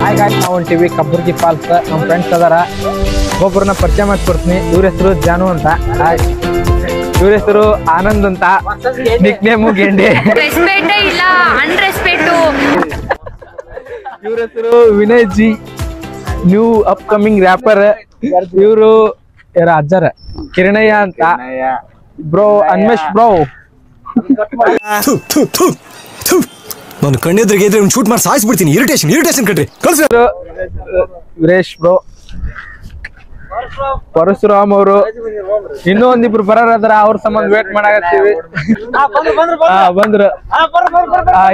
Hi guys, ನಾವು ಹೊಂಟಿವಿ ಕಬ್ಬುರ್ಗಿ falls. ನಮ್ಮ friends ಅದಾರ, ಒಬ್ಬರನ್ನ ಪರಿಚಯ ಮಾಡ್ಕೊಡ್ತೀನಿ. ಇವ್ರ ಹೆಸರು ಜಾನು ಅಂತ, ಇವ್ರ ಹೆಸರು ಆನಂದ್ ಅಂತ, ನಿಕ್ ನೇಮು ಗೆಂಡೆ. ಇವ್ರ ಹೆಸರು Vinay ji, new upcoming rapper. ಇವರು ಅಜ್ಜರ ಕಿರಣಯ್ಯ ಅಂತ. Bro Anmesh bro. ನಾನು ಕಣ್ಣೆದ್ರಿಗೆ ಇದ್ರೆ ಶೂಟ್ ಮಾಡಿ ಸಾಯಿಸ್ಬಿಡ್ತೀನಿ. ಇರಿಟೇಷನ್ ಕಣ್ರಿ. ವೀರೇಶ್ ಬ್ರೋ, ಪರಶುರಾಮ್ ಅವರು, ಇನ್ನೂ ಒಂದಿಬ್ರು ಬರೋದ್ರ. ಅವ್ರ ಸಂಬಂಧ ವೇಟ್ ಮಾಡಾಕತ್ತೀವಿ. ಬಂದ್ರು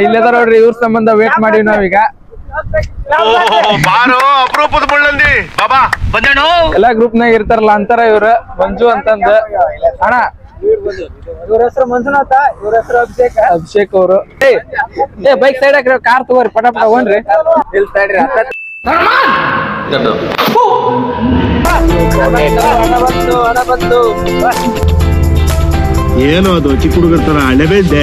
ಇಲ್ಲದಾರ ನೋಡ್ರಿ. ಇವ್ರ ಸಂಬಂಧ ವೇಟ್ ಮಾಡಿವಿ ನಾವೀಗ. ಎಲ್ಲಾ ಗ್ರೂಪ್ ನಾಗ ಇರ್ತಾರಲ್ಲ ಅಂತಾರ ಇವ್ರ. ಮಂಜು ಅಂತಂದ ಅಣ್ಣ. ಇವ್ರ ಹೆಸರು ಮಂಜುನಾಥ, ಇವ್ರ ಹೆಸರು ಅಭಿಷೇಕ್ ಅವರು. ಏ ಬೈಕ್ ಸೈಡ್ ಹಾಕ್ರಿ, ಕಾರ್ ತಗೋರಿ, ಪಟ ತಗೊಂಡ್ರಿ. ಇಲ್ಲಿ ಸೈಡ್ರಿ ಏನು ಅದು ಚಿಕ್ಕ ಹುಡುಗರ ತರ ಅಳೆಬೇದ್ದೆ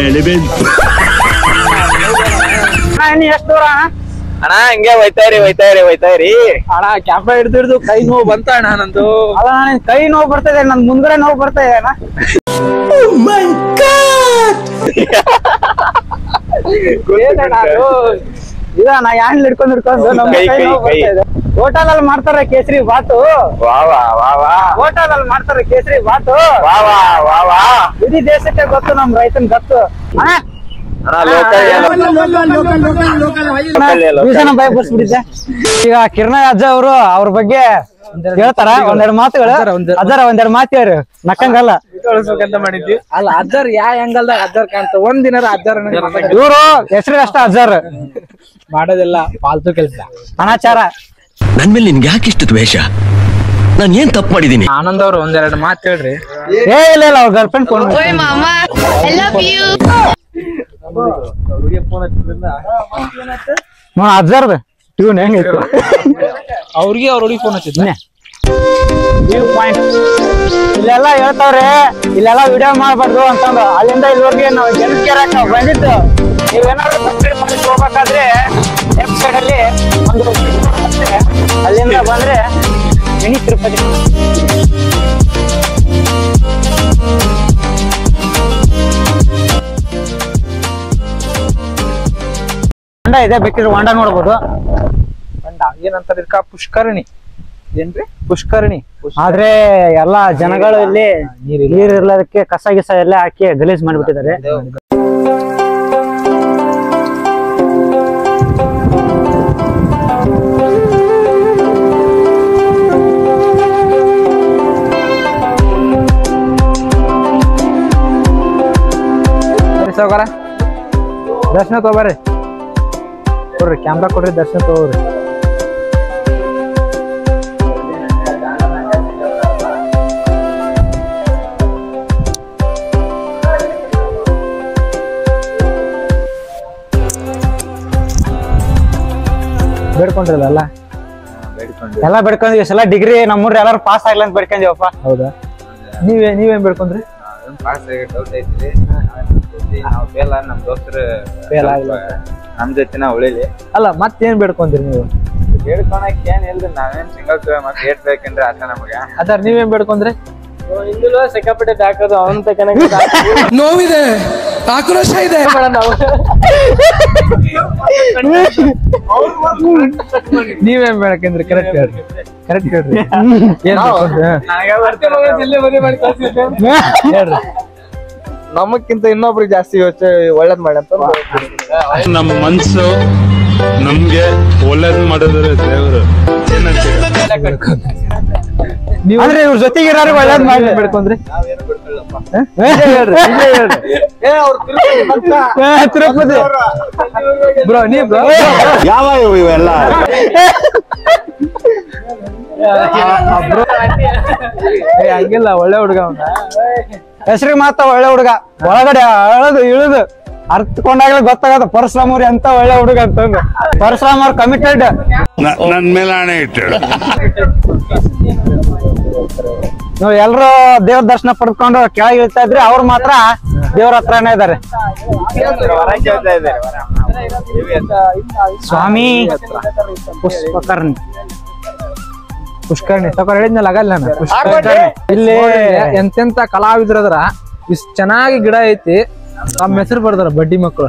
ಎಷ್ಟು ದೂರ ಅಣ್ಣ? ಹಂಗೆ ಹೋಯ್ತಾಯಿರಿ ಅಣ್ಣ. ಕ್ಯಾಮ್ರಾ ಹಿಡ್ದು ಕೈ ನೋವು ಬಂತ ಅಣ್ಣ ನಂದು. ಅಲ್ಲ ನನ್ ಕೈ ನೋವು ಬರ್ತದೆ, ನನ್ ಮುಂದ್ಗಡೆ ನೋವು ಬರ್ತಾ ಇದೆ ಅಣ್ಣ. ನಾ ಹ್ಯಾಂಡ್ಲ್ ಹಿಡ್ಕೊಂಡು ಹೋಟೆಲ್ ಅಲ್ಲಿ ಮಾಡ್ತಾರ ಕೇಸರಿ ಬಾತು. ಹೋಟೆಲ್ ಅಲ್ಲಿ ಮಾಡ್ತಾರ ಕೇಸರಿ ಬಾತು. ಇಡೀ ದೇಶಕ್ಕೆ ಗೊತ್ತು, ನಮ್ ರೈತನ್ ಗೊತ್ತು ಅಣ್ಣ. ಈಗ ಕಿರಣ ಅಜ್ಜ ಅವರು ಅವ್ರ ಬಗ್ಗೆ ಹೇಳ್ತಾರ. ಒಂದೆರಡು ಮಾತುಗಳು ಅಜ್ಜರ, ಒಂದೆರಡು ಮಾತು ಹೇಳ್ರಿ. ನಕ್ಕಂಗಲ್ಲ ಮಾಡಿದ್ವಿ ಅಲ್ಲ. ಅಜ್ಜರ್ ಯಾ ಹೆಂಗಲ್ದಾಗ ಅಜ್ಜರ್ ಕಾಣ್ತ. ಒಂದಿನ ಅಜ್ಜರ್ ಇವ್ರು ಹೆಸರು ಅಷ್ಟ ಅಜ್ಜರ್ ಮಾಡೋದೆಲ್ಲ ಫಾಲ್ತು ಕೆಲಸ, ಅನಾಚಾರ. ನನ್ ಮೇಲೆ ನಿನ್ಗೆ ಯಾಕೆ ಇಷ್ಟ ದ್ವೇಷ? ನಾನ್ ಏನ್ ತಪ್ಪು ಮಾಡಿದೀನಿ? ಆನಂದ್ ಅವ್ರು ಒಂದೆರಡು ಮಾತು ಹೇಳ್ರಿ. ಏ ಇಲ್ಲ ಅವ್ರ ಗರ್ಲ್ ಫ್ರೆಂಡ್ ಫೋನ್ ಅಜ್ಜರ್ದ ಟ್ಯೂನ್ ಹೆಂಗೈತಿ ಅವ್ರಿಗೆ. ಅವ್ರ ಹುಡುಗಿ ಫೋನ್ ಹಚ್ಚಿದ್ನೆ. ಇಲ್ಲೆಲ್ಲ ಹೇಳ್ತಾವ್ರೆ, ಇಲ್ಲೆಲ್ಲ ವಿಡಿಯೋ ಮಾಡ್ಬಾರ್ದು ಅಂತಂದು. ಅಲ್ಲಿಂದ ಇಲ್ಲಿವರೆಗೆ ನಾವು ಜನಕ್ಕೆ ಬಂದಿತ್ತು. ನೀವೇನಾದ್ರು ಸಬ್ಸ್ಕ್ರೈಬ್ ಮಾಡಿ ಹೋಗ್ಬೇಕಾದ್ರೆ ಲೆಫ್ಟ್ ಸೈಡ್ ಅಲ್ಲಿ ಒಂದು ಅಲ್ಲಿಂದ ಬಂದ್ರೆ ಮಿನಿ ತಿರುಪತಿ. ಹೊಂಡ ಇದೆ, ಬೇಕಿದ್ರೆ ಹೊಂಡ ನೋಡ್ಬೋದು. ಹೊಂಡ ಏನಂತಾರೆ ಇದಕ್ಕ? ಪುಷ್ಕರಣಿ ಏನ್ರಿ? ಪುಷ್ಕರಣಿ. ಆದ್ರೆ ಎಲ್ಲಾ ಜನಗಳು ಇಲ್ಲಿ ನೀರ್ ಇರ್ಲದಕ್ಕೆ ಕಸ ಗಿಸ ಎಲ್ಲ ಹಾಕಿ ಗಲೀಜ್ ಮಾಡ್ಬಿಟ್ಟಿದ್ದಾರೆ. ಸೌಕರ ದರ್ಶನ ತಗೋಬರ್ರಿ, ಕೊಡ್ರಿ ಕ್ಯಾಮ್ರಾ ಕೊಡ್ರಿ, ದರ್ಶನ ತಗೋರಿ. ಬೇಡ್ಕೊಂಡ್ರಲ್ಲ ಎಲ್ಲ ಬೇಡ್ಕೊಂಡ್ವಿ. ಈ ಸಲ ಡಿಗ್ರಿ ನಮ್ಮೂರ್ ಎಲ್ಲಾರು ಪಾಸ್ ಆಗ್ಲ ಅಂತ ಬೇಡ್ಕೊಂಡ್ವಪ್ಪ. ಹೌದಾ? ನೀವೇನ್ ಬೇಡ್ಕೊಂಡ್ರಿ? ನಾವು ಫೇಲ್, ನಮ್ ದೋಸ್ತರು ಫೇಲ್ ಆಗ್ಲ, ನಮ್ ಜೊತೆ ನಾವು ಉಳಿಲಿ. ಅಲ್ಲ ಮತ್ತೇನ್ ಬೇಡ್ಕೊಂಡ್ರಿ ನೀವು? ಬೇಡ್ಕೊಳಕ್ ಏನ್ ಇಲ್ರಿ, ನಾವೇನ್ ಸಿಂಗಲ್ ಮತ್ ಏಟ್ ಬೇಕಂದ್ರೆ ಆತ ನಮಗ. ಅದಾರ ನೀವೇನ್ ಬೇಡ್ಕೊಂಡ್ರಿ? ಹಿಂದೂ ಸಿಕ್ಕಾಪಟ್ಟೆ ಹಾಕೋದು ಅವನ್ ತಕನ ನೋವಿದೆ, ಆಕ್ರೋಶ ಇದೆ. ನೀವೇನ್ ಬೇಡ್ಕೊಂಡ್ರಿ? ಕರೆಕ್ಟ್ ಹೇಳ್ರಿ, ಕರೆಕ್ಟ್ ಹೇಳ್ರಿ. ಹೇಳ್ರಿ. ನಮಕ್ಕಿಂತ ಇನ್ನೊಬ್ರಿಗೆ ಜಾಸ್ತಿ ಒಳ್ಳೇದ್ ಮಾಡಂತ ನಮ್ಮ ಮನ್ಸು ನಮ್ಗೆ ಒಳ್ಳೇದ್ ಮಾಡಿದ್ರೆ ದೇವ್ರು. ಅಂದ್ರೆ ಇವ್ರ ಜೊತೆಗೆ ಒಳ್ಳೇದ್ ಮಾಡಿ ಬೇಡ್ಕೊಂಡ್ರಿ? ತಿರುಪತಿ ಬ್ರೋ, ನೀವ್ ಯಾವ ಇವೆಲ್ಲ ಹಂಗಿಲ್ಲ, ಒಳ್ಳೆ ಹುಡುಗ. ಹೆಸರಿಗೆ ಮಾತ್ರ ಒಳ್ಳೆ ಹುಡುಗ, ಒಳಗಡೆ ಅಳದು ಇಳಿದು ಅರ್ಥಕೊಂಡಾಗ್ಲೇ ಗೊತ್ತಾಗತ್ತ ಪರಶುರಾಮವ್ರಿ ಅಂತ ಒಳ್ಳೆ ಹುಡುಗ ಅಂತಂದು. ಪರಶುರಾಮ್ ಅವ್ರ ಕಮಿಟೆಡ್. ನನ್ ಮೇಲೆ ಹಣೆ ಇಟ್ಟು ನಾವು ಎಲ್ರು ದೇವ್ರ ದರ್ಶನ ಪಡ್ಕೊಂಡು ಕೆಳಗೆ ಇಳ್ತಾ ಇದ್ರಿ, ಅವ್ರು ಮಾತ್ರ ದೇವ್ರ ಹತ್ರನೇ ಇದಾರೆ. ಸ್ವಾಮಿ ಪುಷ್ಕರ್ಣಿ ತಗೊಂಡ್ ಹೇಳಿದ್ನಲ್ಲ ಆಗಲ್ಲ ನಾನು ಇಲ್ಲಿ ಎಂತೆಂತ ಕಲಾವಿದ್ರದ್ರ ಇಷ್ಟ್ ಚೆನ್ನಾಗಿ ಗಿಡ ಐತಿ ತಮ್ಮ ಹೆಸರು ಬರ್ದಾರ ಬಡ್ಡಿ ಮಕ್ಕಳು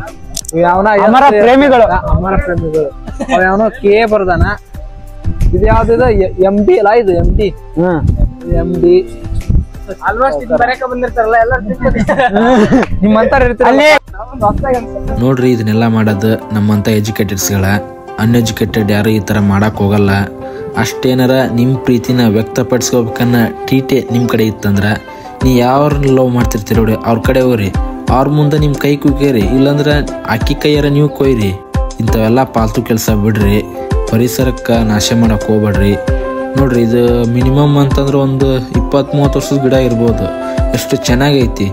ಯಾವನ ಅಮರ ಪ್ರೇಮಿಗಳು ಯಾವನೋ ಕೆ ಬರ್ದಾನ ಇದು ಯಾವ್ದು MD ಅಲ್ಲ ಇದು MD ಆಲ್ಮೋಸ್ಟ್ ಇದು ಬರಕ ಬಂದಿರ್ತಾರಲ್ಲ ಎಲ್ಲ ನಿಮ್ಮಂತಾರ ಇರ್ತಾರೆ ನೋಡ್ರಿ ಇದನ್ನೆಲ್ಲ ಮಾಡೋದು ನಮ್ಮಂತ ಎಜುಕೇಟೆಡ್ಸ್ಗಳ ಅನ್ಎಜುಕೇಟೆಡ್ ಯಾರು ಈ ತರ ಮಾಡಕ್ ಹೋಗಲ್ಲ. ಅಷ್ಟೇನಾರ ನಿಮ್ಮ ಪ್ರೀತಿನ ವ್ಯಕ್ತಪಡಿಸ್ಕೋಬೇಕನ್ನ ಟೀಟೆ ನಿಮ್ಮ ಕಡೆ ಇತ್ತಂದ್ರ ನೀ ಯಾವ್ರನ್ನ ಲವ್ ಮಾಡ್ತಿರ್ತೀರಿ ನೋಡಿ ಅವ್ರ ಕಡೆ ಹೋಗ್ರಿ, ಅವ್ರ ಮುಂದೆ ನಿಮ್ಮ ಕೈ ಕುಗ್ಗೇರಿ, ಇಲ್ಲಾಂದ್ರೆ ಅಕ್ಕಿ ಕೈಯಾರ ನೀವು ಕೊಯ್ರಿ. ಇಂಥವೆಲ್ಲ ಪಾಲ್ತು ಕೆಲಸ ಬಿಡ್ರಿ, ಪರಿಸರಕ್ಕೆ ನಾಶ ಮಾಡಕ್ ಹೋಗ್ಬೇಡ್ರಿ. ನೋಡ್ರಿ ಇದು ಮಿನಿಮಮ್ ಅಂತಂದ್ರೆ ಒಂದು 20-30 ವರ್ಷದ ಗಿಡ ಇರ್ಬೋದು, ಎಷ್ಟು ಚೆನ್ನಾಗೈತಿ.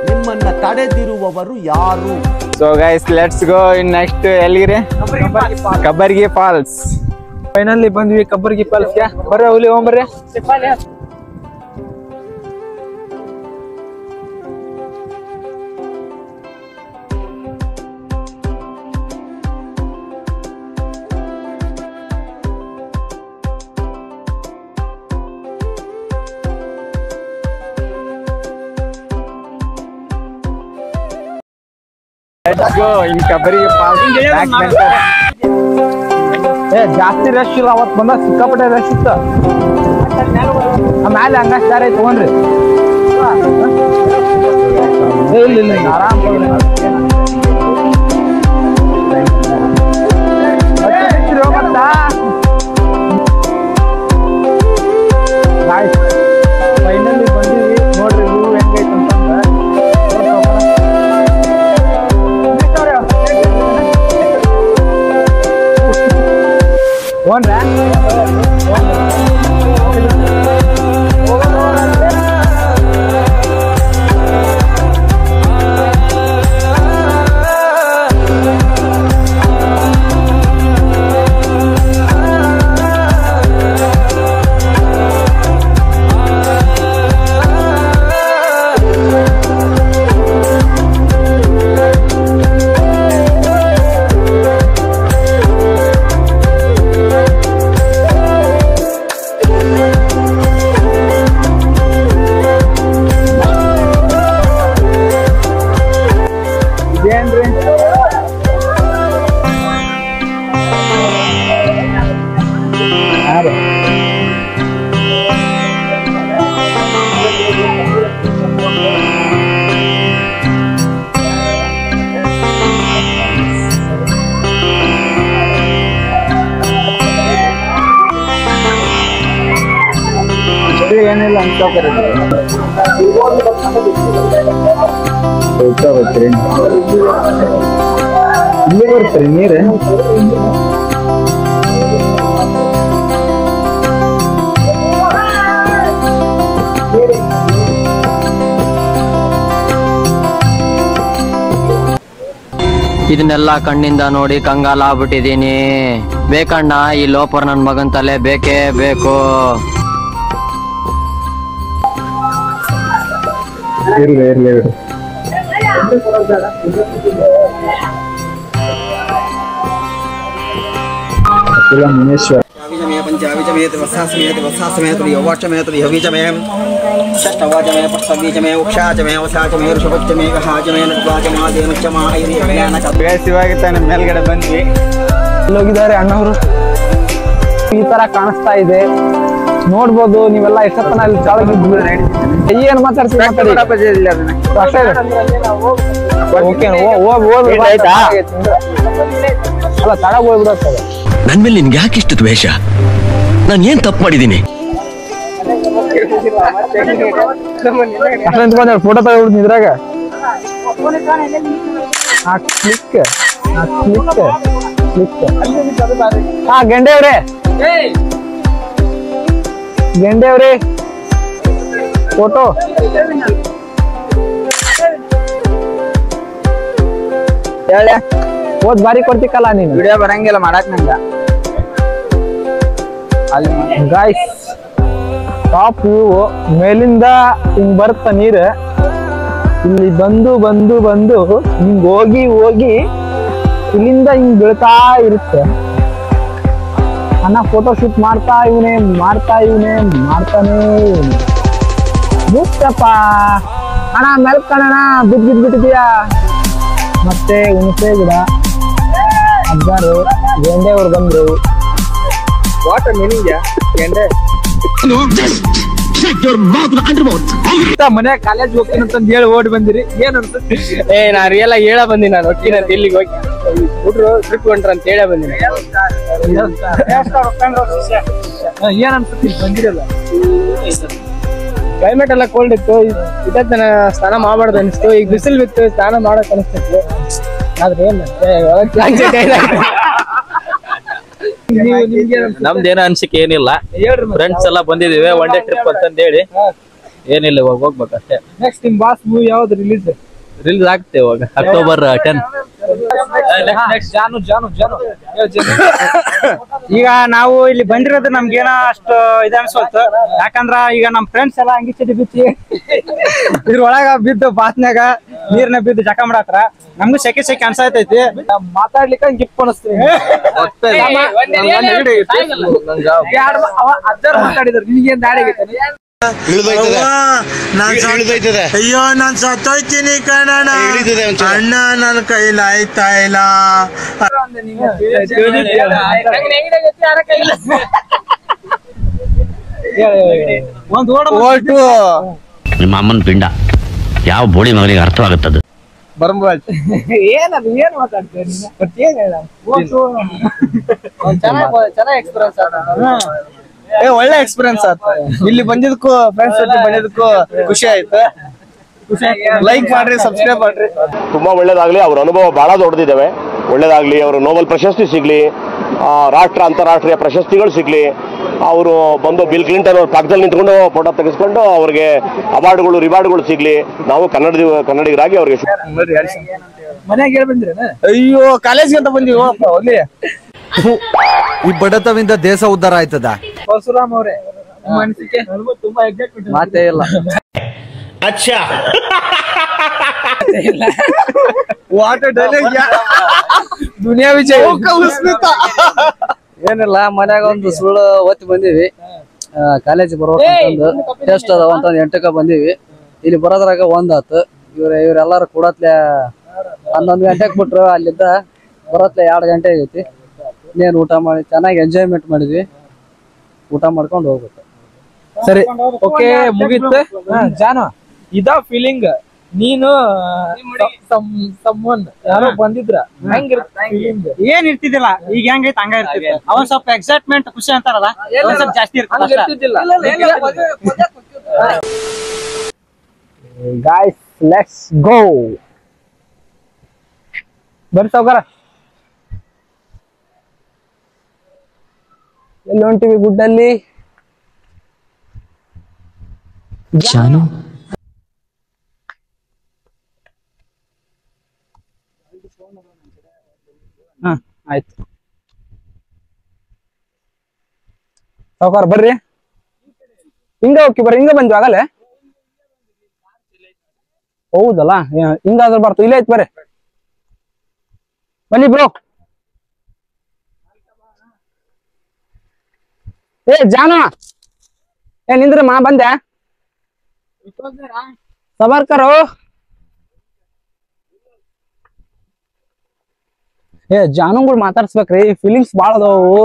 ನಿಮ್ಮನ್ನ ತಡೆದಿರುವವರು ಯಾರು? So guys let's go in next ಎಲ್ಲಿಗೆ? ಕಬ್ಬರ್ಗಿ ಫಾಲ್ಸ್. ಫೈನಲಿ ಬಂದ್ವಿ ಕಬ್ಬರ್ಗಿ ಫಾಲ್ಸ್ ಗೆ. ಬರ್ರಿ ಹುಲಿ ಹೋಗ್ಬರ್ರಿ. Let's go in Kabbargi falls. ಜಾಸ್ತಿ ರಶ್ ಇಲ್ಲ, ಅವತ್ ಬಂದ ಸಿಕ್ಕಾಪಟ್ಟೆ ರಶ್ ಇತ್ತು. ಆಮೇಲೆ ಹಂಗಷ್ಟು ದಾರಿ ತಗೊಂಡ್ರಿ ಇಲ್ಲ ಆರಾಮ್ ಫೈನಲಿ ಬಂದಿವಿ. ನೋಡ್ರಿ ವ್ಯೂ ಹೆಂಗೈತೆ ಅಂತಂದ್ರೆ ಏನಿಲ್ಲ ಅನ್ಕೋತಾರೆ ಇಲ್ಲಿ ಬರ್ತಾರೆ ನೀರು. ಇದನ್ನೆಲ್ಲ ಕಣ್ಣಿಂದ ನೋಡಿ ಕಂಗಾಲ ಆಗ್ಬಿಟ್ಟಿದೀನಿ. ಬೇಕಣ್ಣ ಈ ಲೋಪರ್ ನನ್ ಮಗನ್ ತಲೆ ಬೇಕೇ ಬೇಕು. ಇರ್ಲಿ ಮುನೇಶ್ವರ पंचाविजमे वसासमे वसासमे यौवचमे यवीजमे षष्ठवाजमे पक्षवीजमे उक्षाजमे वसाजमे ऋषभचमे गहाजमे नद्वाजमादेनुचमा ಇವಾಗ ತಾನೆ ಮೇಲ್ಗಡೆ ಬಂದ್ವಿ. ಹೋಗಿದ್ದಾರೆ ಅಣ್ಣವರು. ಈ ತರ ಕಾಣಿಸ್ತಾ ಇದೆ ನೋಡ್ಬೋದು ನೀವೆಲ್ಲ. ಎಷ್ಟೊತ್ತನ ಅಲ್ಲಿ ಕೆಳಗೆ ಏನ್ ಮಾತಾಡ್ತೀವಿ ಅಲ್ಲ ತಳಗ ಹೋಗ್ಬಿಡುತ್ತದೆ. ನನ್ ಮೇಲೆ ನಿನ್ಗೆ ಯಾಕೆ ಇಷ್ಟು ದ್ವೇಷ? ನಾನು ಏನ್ ತಪ್ಪು ಮಾಡಿದೀನಿ? ಫೋಟೋ ತಗೊಬಿಡ್ತೀನಿ ಇದ್ರಾಗ. ಗೆಂಡೆ ಅವ್ರೆ ಫೋಟೋ ಓದ್ ಬಾರಿ ಕೊಡ್ತಿಕ್ಕಲ್ಲ ನೀನು. ವಿಡಿಯೋ ಬರಂಗಿಲ್ಲ ಮಾಡಕ್ ನಂಗ. ಗಾಯ್ಸ್ ಟಾಪ್ ವ್ಯೂ ಮೇಲಿಂದ ಹಿಂಗ್ ಬರುತ್ತ ನೀರು. ಇಲ್ಲಿ ಬಂದು ಬಂದು ಬಂದು ಹಿಂಗ್ ಹೋಗಿ ಹೋಗಿ ಇಲ್ಲಿಂದ ಹಿಂಗ್ ಬೀಳ್ತಾ ಇರುತ್ತೆ. ಅಣ್ಣ ಫೋಟೋ ಶೂಟ್ ಮಾಡ್ತಾನೆ ಮುತ್ತಪ್ಪ ಅಣ್ಣ ಮೆಲ್ಕಣ್ಣ ಬಿದ್ದಿದ್ಬಿಟ್ಟಿದೀಯ. ಮತ್ತೆ ಹುಣಸೆ ಗಿಡ ಅಜ್ಜಾರು ಗೆಂಡೆ ಅವ್ರು ಬಂದ್ರು. ವಾಟರ್ ಮೀನಿಂಗ್ ಗೆಂಡೆ ಮನೆ ಕಾಲೇಜ್ ಹೋಗ್ತೀನಿ ಅಂತಂದ್ ಹೇಳಿ ಓಡಿ ಬಂದಿರಿ. ಏನ್ ಅನ್ಸುತ್ತೆ? ನಾ ರಿಯಲ್ ಆಗಿ ಹೇಳ ಬಂದಿನಿ. ನಾನು ಹೋಗ್ತೀನಿ ಅಂತ ಇಲ್ಲಿಗೆ ಹೋಗಿ ಹುಡ್ರು ಟ್ರಿಪ್ ಹೊಂಟ್ರ ಅಂತ ಹೇಳ ಬಂದಿನಿ. ಏನ್ ಅನ್ಸುತ್ತೆ ಬಂದಿರಲ್ಲ? ಕ್ಲೈಮೇಟ್ ಎಲ್ಲ ಕೋಲ್ಡ್ ಇತ್ತು. ಇದನ್ನ ಸ್ನಾನ ಮಾಡಬಾರ್ದು ಅನಿಸ್ತು. ಈಗ ಬಿಸಿಲು ಬಿತ್ತು, ಸ್ನಾನ ಮಾಡಕ್ ಅನಿಸ್ತಿತ್ತು. ಆದ್ರೆ ಏನ್ ನಮ್ದೇನ ಅನ್ಸಿಕೆ ಏನಿಲ್ಲ. ಫ್ರೆಂಡ್ಸ್ ಎಲ್ಲ ಬಂದಿದೀವಿ ಒನ್ ಡೇ ಟ್ರಿಪ್ ಅಂತಂದ ಹೇಳಿ. ಏನಿಲ್ಲ, ಇವಾಗ ಹೋಗ್ಬೇಕಷ್ಟೇ. ನೆಕ್ಸ್ಟ್ ನಿಮ್ ಬಾಸ್ ಮೂವಿ ಯಾವ್ದು ರಿಲೀಸ್ ಆಗುತ್ತೆ ಇವಾಗ October 10. ಈಗ ನಾವು ಇಲ್ಲಿ ಬಂದಿರೋದು ನಮ್ಗೇನ ಅಷ್ಟು ಇದು ಅನ್ಸೋಲ್ತು. ಯಾಕಂದ್ರ ಈಗ ನಮ್ ಫ್ರೆಂಡ್ಸ್ ಎಲ್ಲ ಅಂಗಿ ಚಟಿ ಬಿಚ್ಚಿ ಇದ್ರೊಳಗ ಬಿದ್ದು ಬಾತ್ನ್ಯಾಗ ನೀರ್ನ ಬಿದ್ದು ಜಕ ಮಾಡತ್ರ. ನಮ್ಗೂ ಸೆಕೆ ಅನ್ಸತೈತಿ. ಮಾತಾಡ್ಲಿಕ್ಕ ಗಿಪ್ ಅನಿಸ್ತೀವಿ. ಅಜ್ಜಾರ್ ಮಾತಾಡಿದ್ರು, ನಿಮ್ಗೇನ್ ದಾಡಿ ಆಗೈತೆ? ಅಯ್ಯೋ ನಾನ್ ಸತ್ತೋಯ್ತೀನಿ ಕಣಣ್ಣ, ಅಣ್ಣ ನನ್ ಕೈಲಾಯ್ತಾ ಇಲ್ಲ. ನಿಮ್ಮ ಅಮ್ಮನ ಪಿಂಡ ಯಾವ ಬೋಡಿ ಮಗನಿಗೆ ಅರ್ಥವಾಗುತ್ತದೆ? ಏನದು ಏನ್ ಮಾತಾಡ್ತೇವೆ? ಚೆನ್ನಾಗಿ ಎಕ್ಸ್ಪೀರಿಯನ್ಸ್ ಒಳ್ಳೆ ಎಕ್ಸ್ಪೀರಿಯನ್ಸ್ ಆಯ್ತು. ಇಲ್ಲಿ ಬಂದಿದ್ದಕ್ಕೂ ಫ್ರೆಂಡ್ಸ್ ಜೊತೆ ಬಂದಿದ್ದಕ್ಕೂ ಖುಷಿ ಆಯ್ತು. ಲೈಕ್ ಮಾಡ್ರಿ, ಸಬ್ಸ್ಕ್ರೈಬ್ ಮಾಡ್ರಿ. ತುಂಬಾ ಒಳ್ಳೇದಾಗ್ಲಿ. ಅವ್ರ ಅನುಭವ ಬಹಳ ದೊಡ್ಡದಿದ್ದಾವೆ. ಒಳ್ಳೇದಾಗ್ಲಿ. ಅವರು ನೋಬೆಲ್ ಪ್ರಶಸ್ತಿ ಸಿಗ್ಲಿ, ಅಂತಾರಾಷ್ಟ್ರೀಯ ಪ್ರಶಸ್ತಿಗಳು ಸಿಗ್ಲಿ. ಅವರು ಬಂದು ಬಿಲ್ ಕ್ಲಿಂಟನ್ ಅವ್ರ ಪಕ್ಕದಲ್ಲಿ ನಿಂತ್ಕೊಂಡು ಫೋಟೋ ತೆಗೆಸ್ಕೊಂಡು ಅವ್ರಿಗೆ ಅವಾರ್ಡ್ಗಳು ರಿವಾರ್ಡ್ಗಳು ಸಿಗ್ಲಿ. ನಾವು ಕನ್ನಡಿಗರಾಗಿ ಅವ್ರಿಗೆ ಮನೆಯಾಗ ಹೇಳಿ ಬಂದ್ರಿ? ಅಯ್ಯೋ ಕಾಲೇಜ್ಗೆ ಅಂತ ಬಂದಿವಿ. ಅಲ್ಲಿ ಈ ಬಡತವಿಂದ ದೇಶ ಉದ್ಧಾರ ಆಯ್ತದ? ಪರಶುರಾಮ್ ಅವರೇ, ಅನಿಸಿಕೆ ತುಂಬಾ ಎಕ್ಸೈಟ್ಮೆಂಟ್. ಮಾತೇ ಇಲ್ಲ. ಅಚ್ಚಾ ವಾಟರ್ ಡೈಲಾಗ್ ದುನಿಯಾ ವಿಜಯ್ ಏನಿಲ್ಲ. ಮನ್ಯಾಗ ಒಂದು ಸುಳ್ಳು ಓದ್ತಿ ಬಂದಿವಿ. ಕಾಲೇಜ್ ಬರ್ಬೇಕಂತಂದು ಟೆಸ್ಟ್ ಅದಾವ ಅಂತಂದು 8ಕ್ಕೆ ಬಂದಿವಿ. ಇಲ್ಲಿ ಬರೋದ್ರಾಗ 1 ಆತು. ಇವ್ರೆಲ್ಲಾರು ಕೂಡತ್ಲೆ 11 ಗಂಟೆಗೆ ಬಿಟ್ರು. ಅಲ್ಲಿದ್ದ ಬರೋತ್ಲೆ 2 ಗಂಟೆ ಆಗೈತಿ. ಇನ್ನೇನು ಊಟ ಮಾಡಿ ಚೆನ್ನಾಗಿ ಎಂಜಾಯ್ಮೆಂಟ್ ಮಾಡಿದ್ವಿ. ಊಟ ಮಾಡ್ಕೊಂಡು ಹೋಗ್ಬೇಕು. ಸರಿ, ಓಕೆ, ಮುಗೀತು. ಜಾನು, ಇದ ಫೀಲಿಂಗ್. ನೀನು ಯಾರೋ ಬಂದಿದ್ರ ಏನ್ ಇರ್ತಿದ್ದಿಲ್ಲ. ಈಗ ಹೆಂಗೈತೆ ಹಂಗ ಇರ್ತಿದ್ದೆ. ಅವನ್ ಸ್ವಲ್ಪ ಎಕ್ಸೈಟ್ಮೆಂಟ್ ಖುಷಿ ಅಂತಾರಲ್ಲ, ಸ್ವಲ್ಪ ಜಾಸ್ತಿ ಇರ್ತಿದ್ದಿಲ್ಲ. Guys, let's go. ಬರ್ರಿ ಸಾವ್ಕಾರ. ಎಲ್ಲಿ ಹೊಂಟಿವಿ? ಗುಡ್ಡಲ್ಲಿ. ಜಾನು, ಆಯ್ತು ಸಾವ್ಕಾರ, ಬರ್ರಿ. ಹಿಂಗ ಹೋಗಿ ಬರ್ರಿ. ಹಿಂಗ ಬಂದ್ವಿ ಆಗಲ್ಲ? ಹೌದಲ್ಲ, ಹಿಂಗಾದ್ರೆ ಬರ್ತು. ಇಲ್ಲೇ ಐತ್ ಬರ್ರಿ. ಬನ್ನಿ ಬ್ರೋ. ಜಾನು, ನಿಂದ್ರೆ ಮಾ ಬಂದೆ. ಸಬರ್ಕರು. ಜಾನುಗಳು ಮಾತಾಡ್ಸ್ಬೇಕ್ರಿ. ಫೀಲಿಂಗ್ಸ್ ಬಾಳ ಅದಾವು.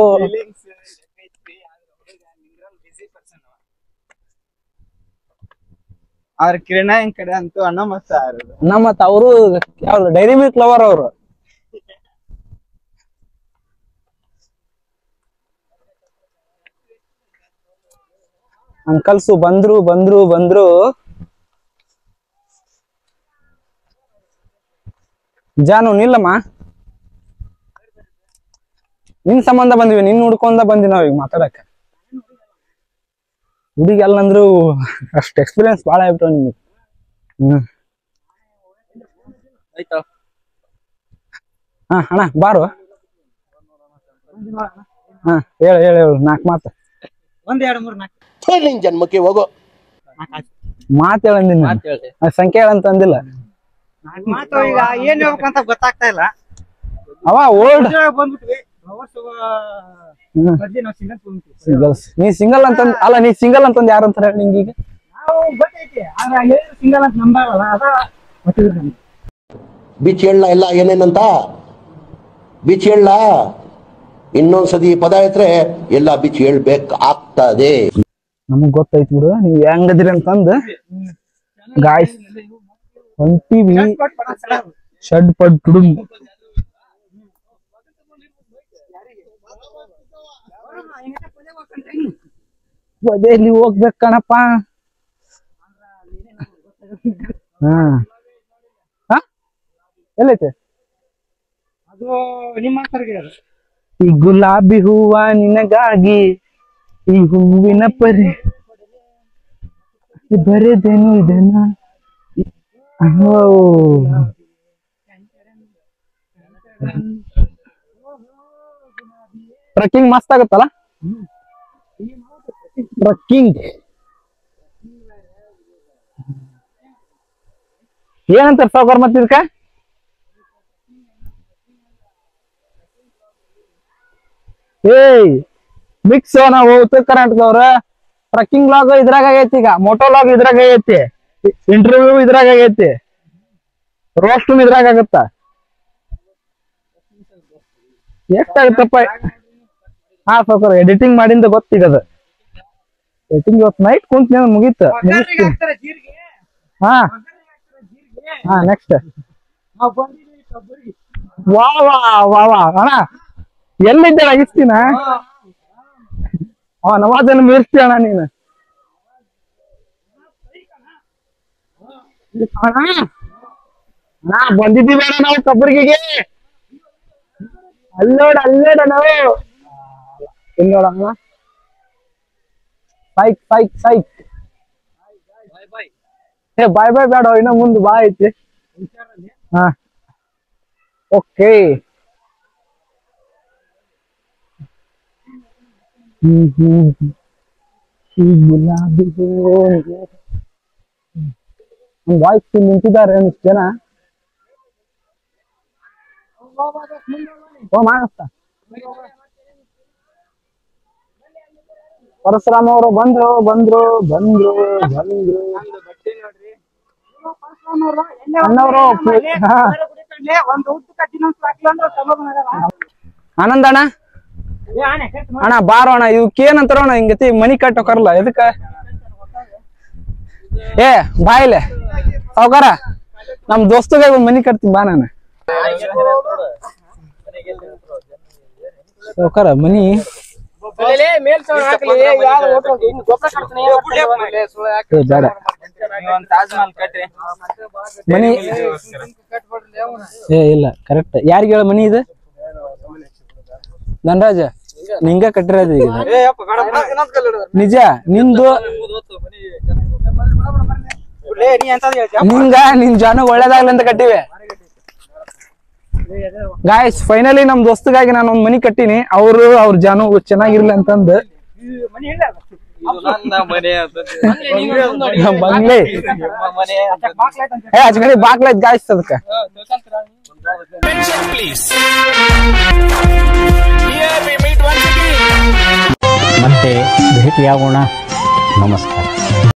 ಆದ್ರೆ ಕಿರಣ ಹೆಂಗ್ ಕಡೆ ಅಂತೂ ಅಣ್ಣ ಮತ್ತ ಅವರು ಯಾವ್ದು ಡೈರಿ ಮಿಲ್ಕ್ ಲವರ್ ಅವರು. ಅಂಕಲ್ಸು ಬಂದ್ರು. ಜಾನು ನಿಲ್ಲಮ್ಮ, ನಿನ್ ಸಂಬಂಧ ಬಂದ್ವಿ. ನಿನ್ ಹುಡ್ಕೊಂಡ ಬಂದ್ವಿ ನಾವೀಗ ಮಾತಾಡಕ. ಹುಡುಗಿ ಅಲ್ಲಂದ್ರು ಅಷ್ಟು ಎಕ್ಸ್ಪೀರಿಯನ್ಸ್ ಬಾಳ ಆಗ್ಬಿಟ್ಟು ನಿಮ್ಗೆ. ಹಾ ಅಣ್ಣ ಬಾರು. ಹಾ ಹೇಳು 4 ಮಾತು. 1 2 3 4 ನಿನ್ ಜನ್ಮಕ್ಕೆ ಹೋಗೋ. ಮಾತ್ ಹೇಳಂದಿನ ಸಂಖ್ಯೆ ಹೇಳಂತ ಅಂದಿಲ್ಲ. ಈಗ ಏನ್ ಹೇಳ್ಬೇಕಂತ ಗೊತ್ತಾಗ್ತಾ ಇಲ್ಲ. ಅವ ಓಲ್ಡ್ ಬಂದ್ಬಿಟ್ವಿ. ಸಿಂಗಲ್ಸ್. ನೀ ಸಿಂಗಲ್ ಅಂತ ಅಲ್ಲ, ನೀ ಸಿಂಗಲ್ ಅಂತಂದ್ ಯಾರು ಅಂತಾರ ನಿಂಗ? ಈಗ ನಾವು ಗೊತ್ತೈತಿ, ಆದ್ರೆ ಸಿಂಗಲ್ ಅಂತ ನಂಬಾರಲ್ಲ, ಅದ ಗೊತ್ತಿಲ್ಲ. ಬಿಚ್ಚಿ ಹೇಳ ಎಲ್ಲ ಏನೇನಂತ ಬಿಚ್ಚಿ ಹೇಳ. ಇನ್ನೊಂದ್ಸತಿ ಪದ ಐತ್ರೆ ಎಲ್ಲ ಬಿಚ್ಚಿ ಹೇಳ್ಬೇಕಾಗ್ತದೆ. ನಮಗ್ ಗೊತ್ತೈತಿ ಬಿಡು ನೀವ್ ಹೆಂಗದಿರಿ ಅಂತಂದ. Guys ಹೊಂಟಿವಿ shed ಪಡ್ ತುಡುಂ. ಬದೇಲಿ ಹೋಗ್ಬೇಕ ಕಣಪ್ಪ. ಎಲ್ಲೈತೆ ಅದು ನಿಮ್ಮ ಈ ಗುಲಾಬಿ ಹೂವ ನಿನಗಾಗಿ, ಈ ಹೂವಿನ ಪರಿ ಬರೆದೇನು ಇದನ್ನ. ಟ್ರಕ್ಕಿಂಗ್ ಮಸ್ತ್ ಆಗತ್ತಲ್ಲ. ಟ್ರಕ್ಕಿಂಗ್ ಏನಂತಾರ ಸಾವುಕಾರ ಮತ್ತೆ ಇದಕ್ಕ? ಏಯ್ ಮಿಕ್ಸ್ ನಾವು ಉತ್ತರ ಕರ್ನಾಟಕದವ್ರ. ಟ್ರಕ್ಕಿಂಗ್ ಲಾಗ್ ಇದ್ರಾಗ ಆಗೈತಿ, ಈಗ ಮೋಟೋ ಲಾಗ್ ಇದ್ರಾಗ ಆಗೈತಿ, ಇಂಟರ್ವ್ಯೂ ಇದ್ರಾಗ ಆಗೈತಿ, ರೋಸ್ಟ್ ಇದ್ರಾಗ ಆಗತ್ತ. ಎಷ್ಟಾಗತ್ತಪ್ಪ? ಹಾ ಸಾವುಕಾರ ಎಡಿಟಿಂಗ್ ಮಾಡಿಂದ ಗೊತ್ತಿಗದ. ಎಡಿಟಿಂಗ್ ಇವತ್ತು ನೈಟ್ ಕುಂತ ಮುಗೀತ. ಹಾ ಹಾ ನೆಕ್ಸ್ಟ್ ವಾ ವಾ ವಾ ವಾ ಅಣ್ಣ ಎಲ್ಲಿದ್ದ ಇಸ್ತೀನ? ಅವ ನವಾಜನ್ನು ಮೀರಿಸ್ತೀಯ ಅಣ್ಣ ನೀನು. ಅಣ್ಣ ಬಂದಿದ್ದೀವಿ ಅಣ್ಣ ನಾವು ಕಬ್ಬರಿಗೆಗೆ. ಅಲ್ಲೋಡ ನಾವು ಇಲ್ಲಿ ನೋಡಣ್ಣ. ಸೈಕ್ ಸೈಕ್ ಸೈಕ್. ಏ ಬಾಯ್ ಬಾಯ್ ಬೇಡ, ಇನ್ನ ಮುಂದೆ ಬಾ ಐತಿ. ಹಾ ಓಕೆ. ಗುಲಾಬಿ ವಾಯ್ಸ್ ನಿಂತಿದ್ದಾರೆ ಇಷ್ಟು ಜನ. ಓ ಮಾನಸ್ತ ಪರಶುರಾಮ ಅವರು ಬಂದ್ರು ಬಂದ್ರು ಬಂದ್ರು ಬಂದ್ರು. ಆನಂದ ಅಣ್ಣ ಅಣ್ಣ ಬಾರೋ ಅಣ್ಣ. ಇವಕ್ಕೆ ಏನಂತಾರೋಣ ಹಿಂಗತಿ ಮನಿ ಕಟ್ಟೋಕರ್ಲ ಎದಕ್ಕ? ಏ ಬಾಯಿಲೆ ಸಾವುಕಾರ, ನಮ್ ದೋಸ್ತಗ ಒಂದ್ ಮನಿ ಕಟ್ತೀನಿ ಬಾ. ನಾನು ಸಾವುಕಾರ ಮನಿ ಬೇಡ ಮನಿ. ಏ ಇಲ್ಲ ಕರೆಕ್ಟ್. ಯಾರಿಗೆ ಹೇಳ ಮನಿ ಇದು? ಧನರಾಜ ನಿಂಗ ಕಟ್ಟಿರೋದು ಈಗ ನಿಜ. ನಿಂದು ನಿಂಗ ನಿನ್ ಜಾನ ಒಳ್ಳೇದಾಗ್ಲಿ ಅಂತ ಕಟ್ಟಿವೆ. ಗಾಯ್ಸ್ ಫೈನಲಿ ನಮ್ ದೋಸ್ತಗಾಗಿ ನಾನು ಒಂದ್ ಮನಿ ಕಟ್ಟಿನಿ. ಅವ್ರ ಜಾನು ಚೆನ್ನಾಗಿರ್ಲಿ ಅಂತಂದು ಬಂಗ್ಲೆ ಅಜ್ಗಡಿ ಬಾಕ್ಲೈತ್ ಗಾಯ್ಸ್. ಅದಕ್ಕ ಮತ್ತೆ ಭೇಟಿಯಾಗೋಣ. ನಮಸ್ಕಾರ.